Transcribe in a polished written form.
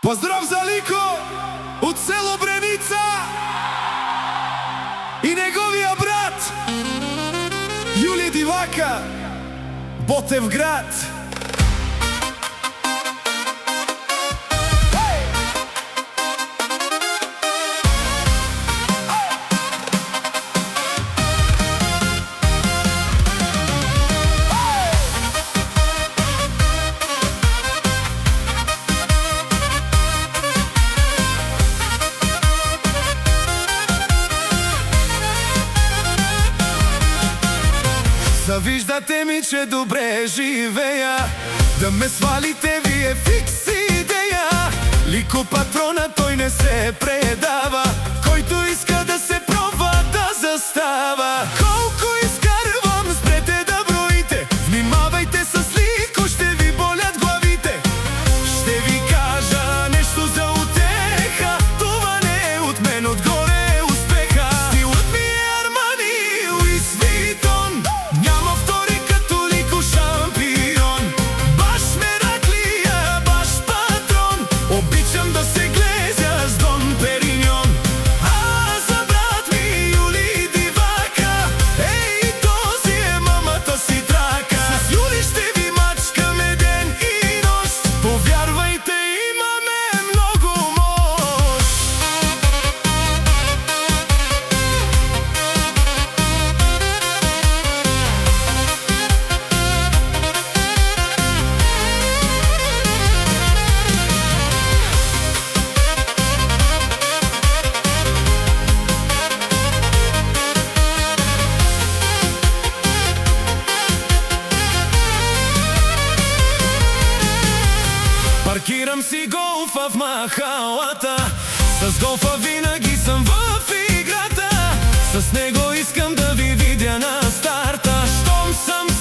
Поздрав за Лико од село Бреница и неговија брат Јули Дивака, Ботевград. Завиждате ми, че добре живея, да ме свалите вие фикс идея. Лико патрона, тој не се предава, којто иска да се проба да застава. Колку изкарвам, спрете да броите, внимавајте с Лико, ще ви болят главите. Ще ви кажа нешто за утеха, това не е от мен, отгоре е успеха. Стилът ми е Армани, Луис Витон, няма втори като Лико шампион. Баш мераклија, баш патрон, обичам да се глезя с Дон Периньон. А за брат ми Јули Дивака, еј, този е мамата си трака. С Јули ще ви мачкаме ден и ноќ, повярвајте, имаме много моќ. Паркирам си голфа в махалата, с голфа винаги съм в играта. С него искам да ви видя на старта. Щом съм